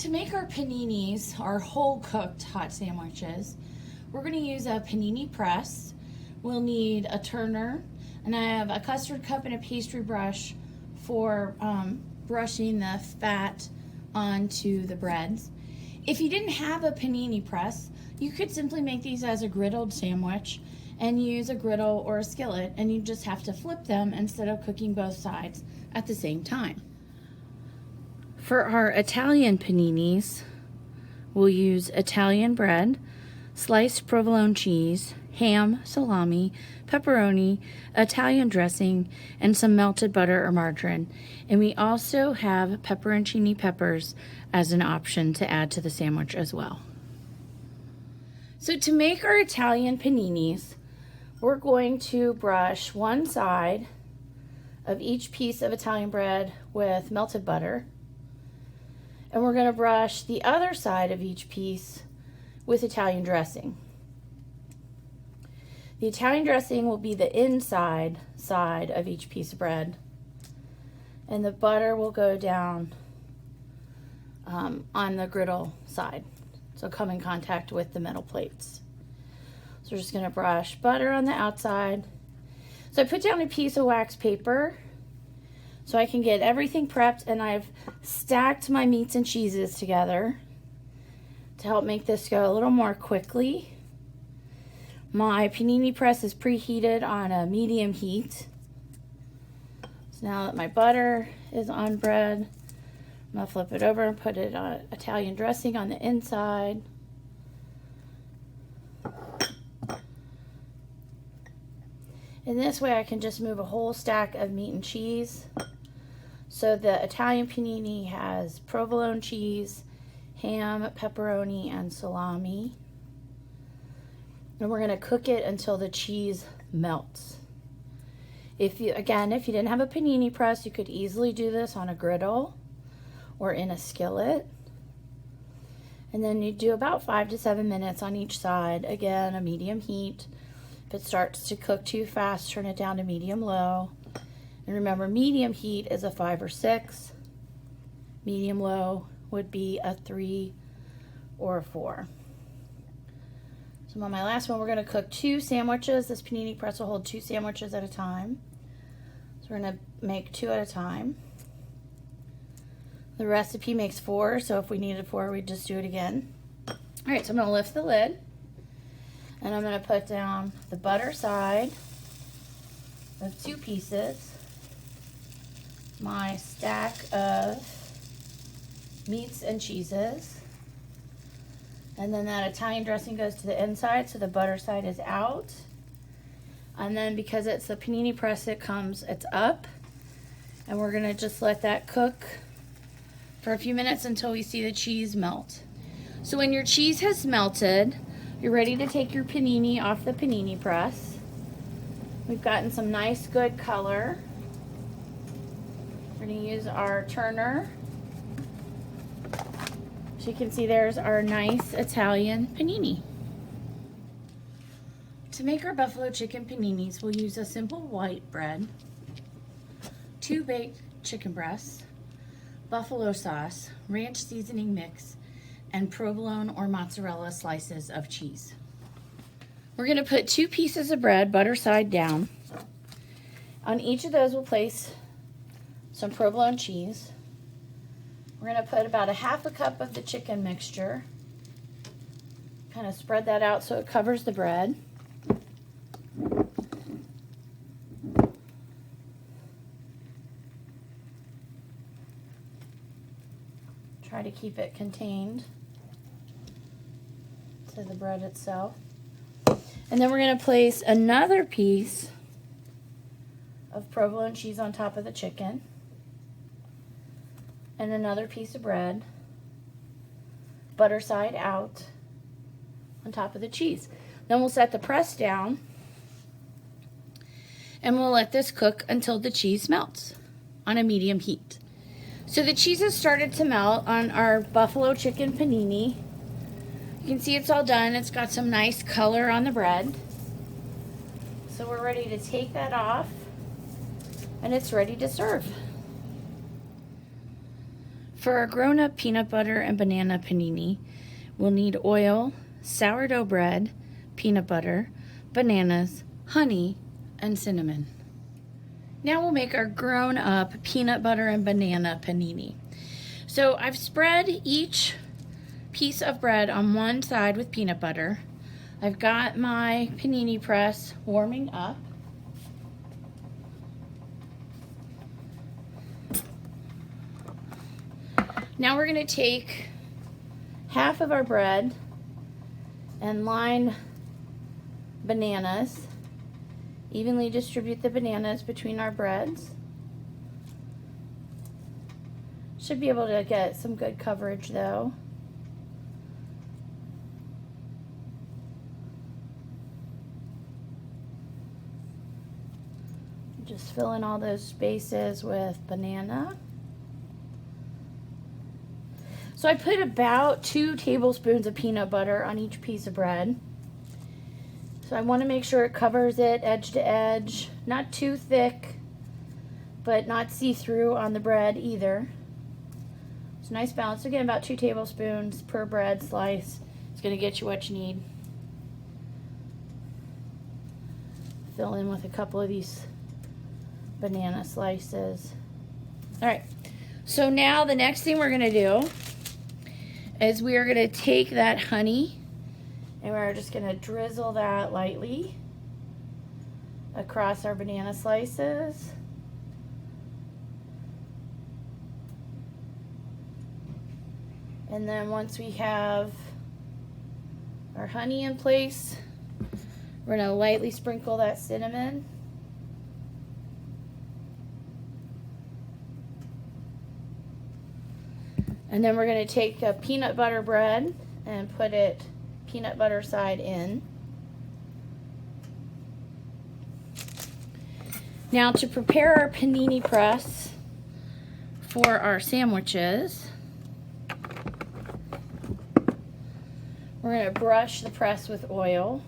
To make our paninis, our whole cooked hot sandwiches, we're going to use a panini press. We'll need a turner, and I have a custard cup and a pastry brush for brushing the fat onto the breads. If you didn't have a panini press, you could simply make these as a griddled sandwich and use a griddle or a skillet, and you just have to flip them instead of cooking both sides at the same time. For our Italian paninis, we'll use Italian bread, sliced provolone cheese, ham, salami, pepperoni, Italian dressing, and some melted butter or margarine. And we also have pepperoncini peppers as an option to add to the sandwich as well. So to make our Italian paninis, we're going to brush one side of each piece of Italian bread with melted butter. And we're going to brush the other side of each piece with Italian dressing. The Italian dressing will be the inside side of each piece of bread, and the butter will go down on the griddle side, so come in contact with the metal plates. So we're just going to brush butter on the outside. So I put down a piece of wax paper so I can get everything prepped, and I've stacked my meats and cheeses together to help make this go a little more quickly. My panini press is preheated on a medium heat. So now that my butter is on bread, I'm going to flip it over and put it on Italian dressing on the inside. And this way I can just move a whole stack of meat and cheese. So the Italian panini has provolone cheese, ham, pepperoni, and salami. And we're going to cook it until the cheese melts. If you didn't have a panini press, you could easily do this on a griddle or in a skillet. And then you do about 5 to 7 minutes on each side. Again, a medium heat. If it starts to cook too fast, turn it down to medium-low. And remember, medium heat is a 5 or 6. Medium-low would be a 3 or a 4. So on my last one, we're going to cook 2 sandwiches. This panini press will hold 2 sandwiches at a time. So we're going to make 2 at a time. The recipe makes 4, so if we needed 4, we'd just do it again. All right, so I'm going to lift the lid, and I'm going to put down the butter side of 2 pieces, my stack of meats and cheeses, and then that Italian dressing goes to the inside, so the butter side is out. And then because it's the panini press, it's up, and we're going to just let that cook for a few minutes until we see the cheese melt. So when your cheese has melted, you're ready to take your panini off the panini press. We've gotten some nice good color. We're going to use our turner. So you can see there's our nice Italian panini. To make our buffalo chicken paninis, we'll use a simple white bread, 2 baked chicken breasts, buffalo sauce, ranch seasoning mix, and provolone or mozzarella slices of cheese. We're going to put 2 pieces of bread, butter side down. On each of those, we'll place some provolone cheese. We're going to put about a 1/2 cup of the chicken mixture. Kind of spread that out so it covers the bread. Try to keep it contained to the bread itself. And then we're going to place another piece of provolone cheese on top of the chicken, and another piece of bread, butter side out, on top of the cheese. Then we'll set the press down, and we'll let this cook until the cheese melts on a medium heat. So the cheese has started to melt on our buffalo chicken panini. You can see it's all done. It's got some nice color on the bread. So we're ready to take that off, and it's ready to serve. For our grown-up peanut butter and banana panini, we'll need oil, sourdough bread, peanut butter, bananas, honey, and cinnamon. Now we'll make our grown-up peanut butter and banana panini. So I've spread each piece of bread on one side with peanut butter. I've got my panini press warming up. Now we're going to take half of our bread and line bananas. Evenly distribute the bananas between our breads. Should be able to get some good coverage though. Just fill in all those spaces with banana. So I put about 2 tablespoons of peanut butter on each piece of bread. So I want to make sure it covers it edge to edge, not too thick, but not see-through on the bread either. It's a nice balance. Again, about 2 tablespoons per bread slice. It's going to get you what you need. Fill in with a couple of these banana slices. All right, so now the next thing we're going to do is we are going to take that honey and we're just going to drizzle that lightly across our banana slices. And then once we have our honey in place, we're going to lightly sprinkle that cinnamon. And then we're going to take a peanut butter bread and put it peanut butter side in. Now to prepare our panini press for our sandwiches, we're going to brush the press with oil.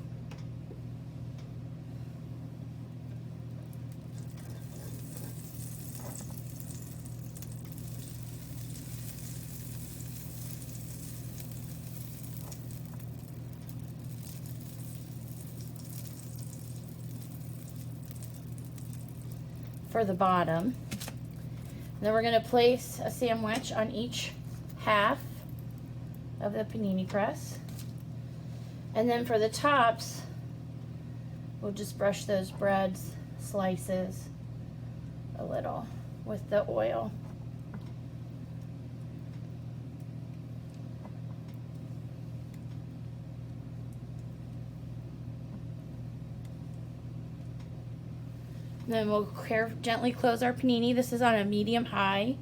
For the bottom. Then we're going to place a sandwich on each half of the panini press. And then for the tops, we'll just brush those bread slices a little with the oil. Then we'll gently close our panini. This is on a medium-high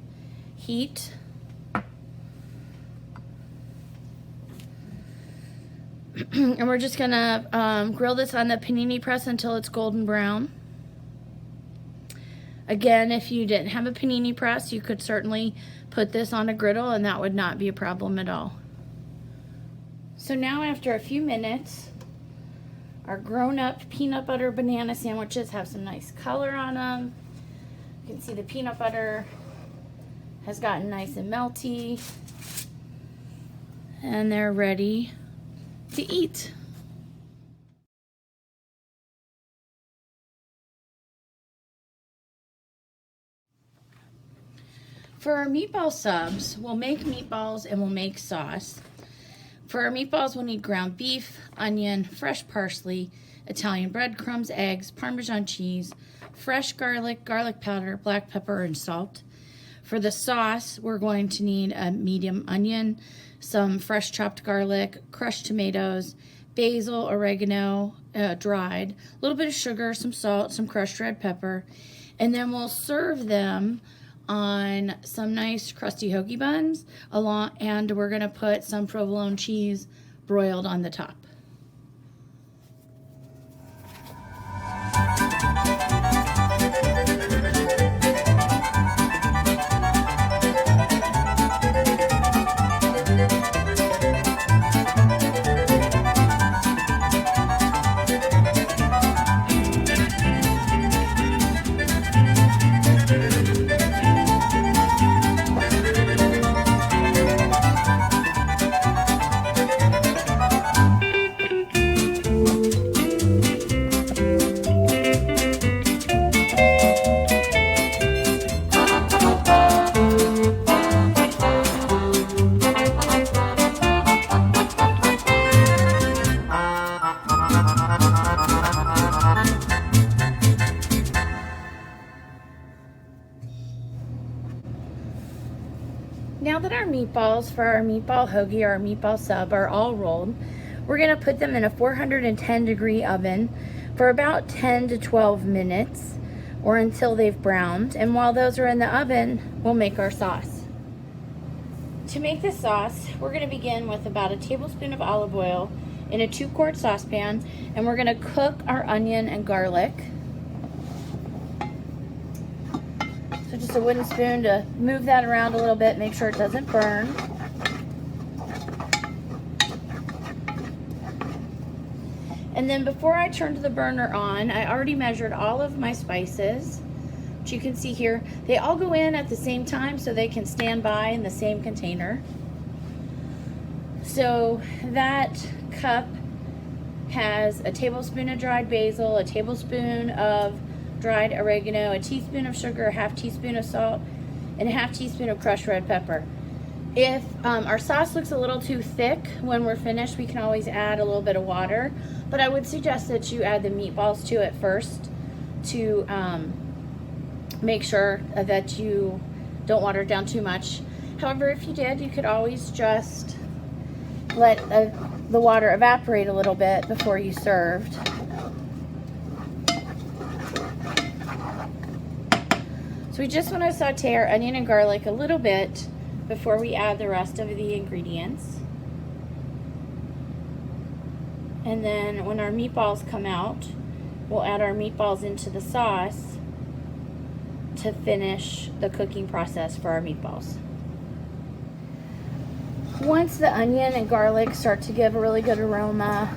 heat. And we're just gonna grill this on the panini press until it's golden brown. Again, if you didn't have a panini press, you could certainly put this on a griddle and that would not be a problem at all. So now after a few minutes, our grown-up peanut butter banana sandwiches have some nice color on them. You can see the peanut butter has gotten nice and melty. And they're ready to eat. For our meatball subs, we'll make meatballs and we'll make sauce. For our meatballs, we'll need ground beef, onion, fresh parsley, Italian breadcrumbs, eggs, Parmesan cheese, fresh garlic, garlic powder, black pepper, and salt. For the sauce, we're going to need a medium onion, some fresh chopped garlic, crushed tomatoes, basil, oregano, dried, a little bit of sugar, some salt, some crushed red pepper, and then we'll serve them on some nice crusty hoagie buns, and we're going to put some provolone cheese broiled on the top. Now that our meatballs for our meatball hoagie or our meatball sub are all rolled, we're gonna put them in a 410-degree oven for about 10 to 12 minutes or until they've browned. And while those are in the oven, we'll make our sauce. To make this sauce, we're gonna begin with about a tablespoon of olive oil in a 2-quart saucepan, and we're gonna cook our onion and garlic. So just a wooden spoon to move that around a little bit, make sure it doesn't burn. And then before I turn to the burner on, I already measured all of my spices, which you can see here. They all go in at the same time so they can stand by in the same container. So that cup has a tablespoon of dried basil, a tablespoon of dried oregano, a teaspoon of sugar, a half teaspoon of salt, and a half teaspoon of crushed red pepper. If our sauce looks a little too thick when we're finished, we can always add a little bit of water, but I would suggest that you add the meatballs to it first to make sure that you don't water it down too much. However, if you did, you could always just let the water evaporate a little bit before you served. So we just want to saute our onion and garlic a little bit before we add the rest of the ingredients. And then when our meatballs come out, we'll add our meatballs into the sauce to finish the cooking process for our meatballs. Once the onion and garlic start to give a really good aroma,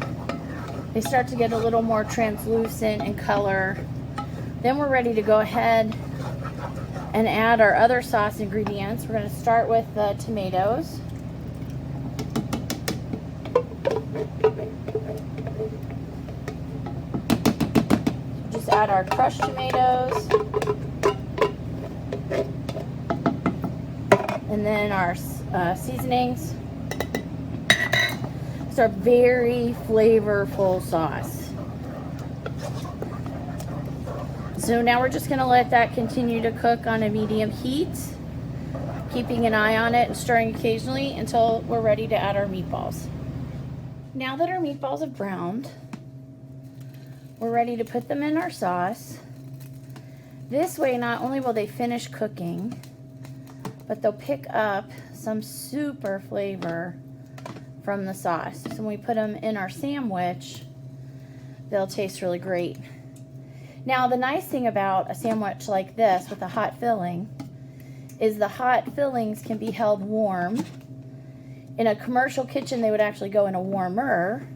they start to get a little more translucent in color, then we're ready to go ahead and add our other sauce ingredients. We're going to start with the tomatoes. Just add our crushed tomatoes. And then our seasonings. It's a very flavorful sauce. So now we're just gonna let that continue to cook on a medium heat, keeping an eye on it and stirring occasionally until we're ready to add our meatballs. Now that our meatballs have browned, we're ready to put them in our sauce. This way, not only will they finish cooking, but they'll pick up some super flavor from the sauce. So when we put them in our sandwich, they'll taste really great. Now, the nice thing about a sandwich like this with a hot filling is the hot fillings can be held warm. In a commercial kitchen, they would actually go in a warmer.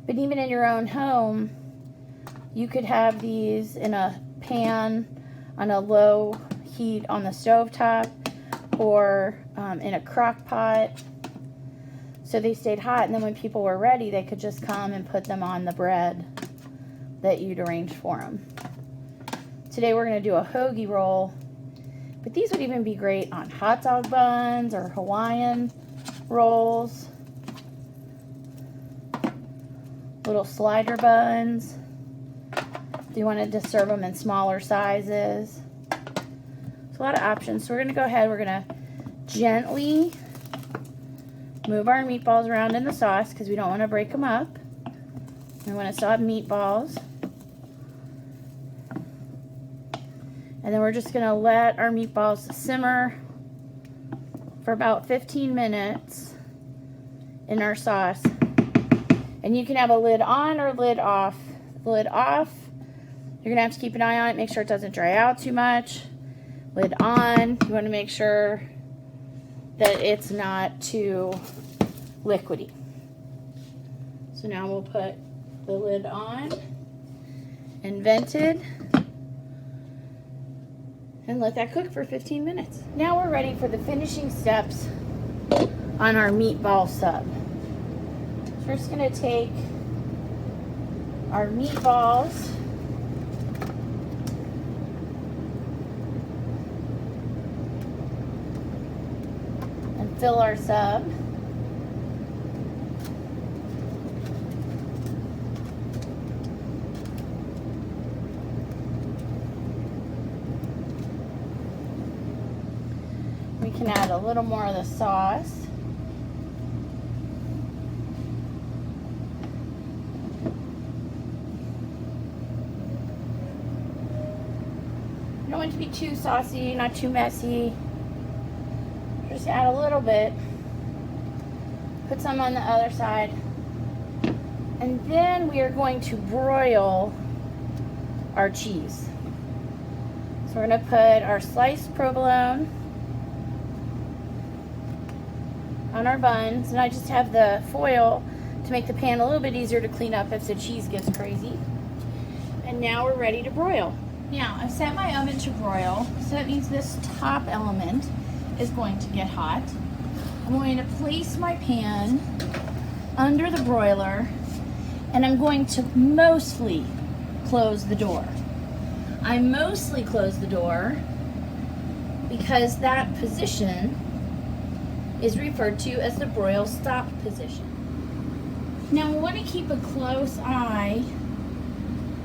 But even in your own home, you could have these in a pan on a low heat on the stovetop or in a crock pot. So they stayed hot, and then when people were ready, they could just come and put them on the bread that you'd arranged for them. Today we're going to do a hoagie roll, but these would even be great on hot dog buns or Hawaiian rolls, little slider buns. If you wanted to serve them in smaller sizes. There's a lot of options. So we're going to go ahead, we're going to gently move our meatballs around in the sauce because we don't want to break them up. We want to still have meatballs. And then we're just going to let our meatballs simmer for about 15 minutes in our sauce. And you can have a lid on or lid off. Lid off, you're going to have to keep an eye on it, make sure it doesn't dry out too much. Lid on, you want to make sure that it's not too liquidy. So now we'll put the lid on and vent it and let that cook for 15 minutes. Now we're ready for the finishing steps on our meatball sub. So we're just going to take our meatballs and fill our sub. can add a little more of the sauce. You don't want it to be too saucy, not too messy. Just add a little bit. Put some on the other side. And then we are going to broil our cheese. So we're going to put our sliced provolone on our buns. And I just have the foil to make the pan a little bit easier to clean up if the cheese gets crazy. And now we're ready to broil. Now, I've set my oven to broil, so that means this top element is going to get hot. I'm going to place my pan under the broiler, and I'm going to mostly close the door. I mostly close the door because that position is referred to as the broil stop position. Now, we want to keep a close eye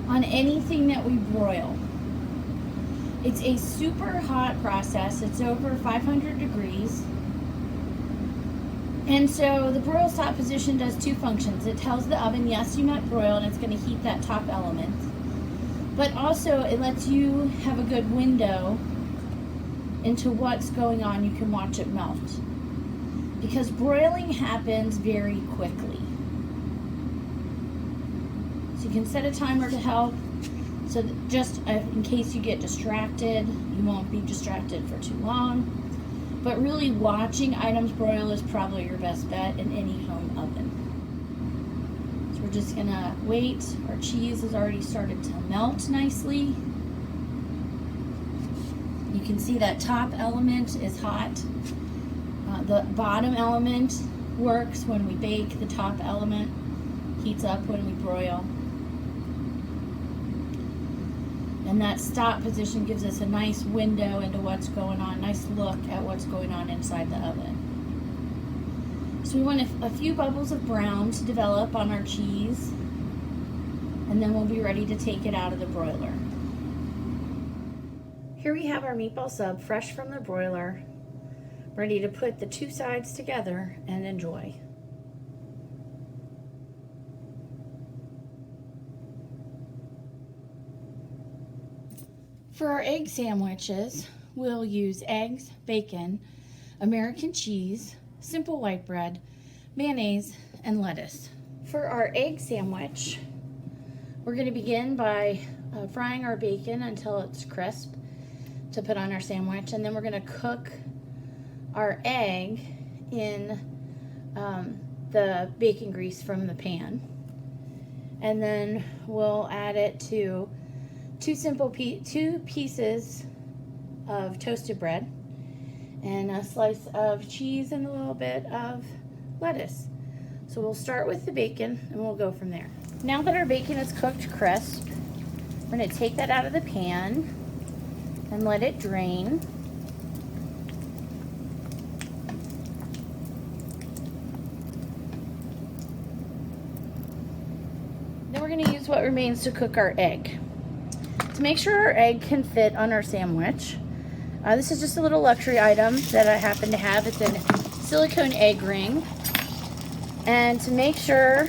on anything that we broil. It's a super hot process. It's over 500 degrees. And so the broil stop position does two functions. It tells the oven, yes, do not broil, and it's going to heat that top element. But also it lets you have a good window into what's going on. You can watch it melt. Because broiling happens very quickly. So you can set a timer to help. So that just in case you get distracted, you won't be distracted for too long. But really watching items broil is probably your best bet in any home oven. So we're just gonna wait. Our cheese has already started to melt nicely. You can see that top element is hot. The bottom element works when we bake. The top element heats up when we broil. And that stop position gives us a nice window into what's going on, nice look at what's going on inside the oven. So we want a few bubbles of brown to develop on our cheese, and then we'll be ready to take it out of the broiler. Here we have our meatball sub fresh from the broiler, ready to put the two sides together and enjoy. For our egg sandwiches, we'll use eggs, bacon, American cheese, simple white bread, mayonnaise, and lettuce. For our egg sandwich, we're going to begin by frying our bacon until it's crisp to put on our sandwich, and then we're going to cook our egg in the bacon grease from the pan. And then we'll add it to two pieces of toasted bread and a slice of cheese and a little bit of lettuce. So we'll start with the bacon and we'll go from there. Now that our bacon is cooked crisp, we're going to take that out of the pan and let it drain. Then we're going to use what remains to cook our egg. To make sure our egg can fit on our sandwich, this is just a little luxury item that I happen to have. It's a silicone egg ring. And to make sure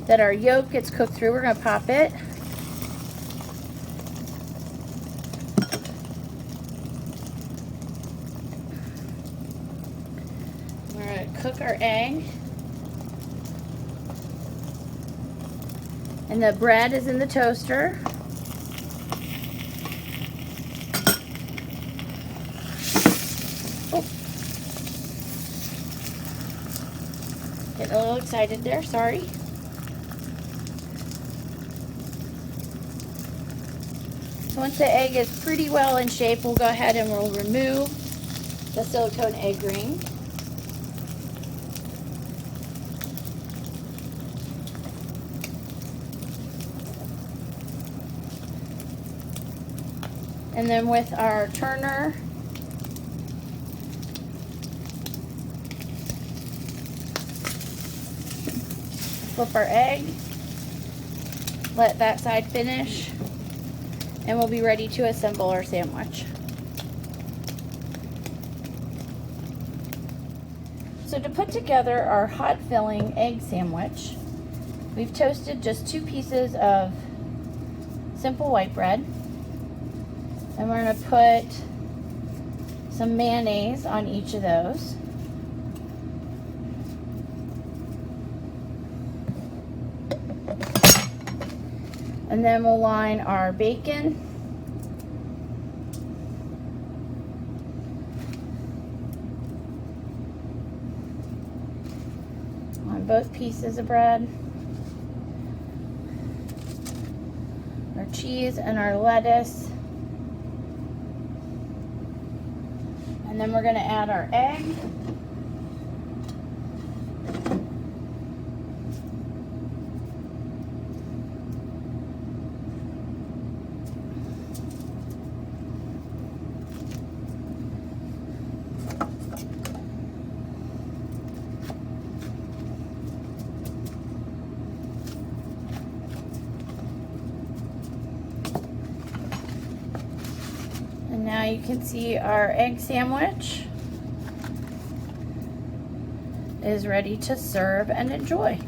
that our yolk gets cooked through, we're going to pop it. We're going to cook our egg. And the bread is in the toaster. Getting a little excited there, sorry. So once the egg is pretty well in shape, we'll go ahead and we'll remove the silicone egg ring. And then with our turner, flip our egg, let that side finish, and we'll be ready to assemble our sandwich. So to put together our hot filling egg sandwich, we've toasted just 2 pieces of simple white bread. And we're going to put some mayonnaise on each of those. And then we'll line our bacon. On both pieces of bread. Our cheese and our lettuce. And then we're going to add our egg. And now you can see our egg sandwich is ready to serve and enjoy.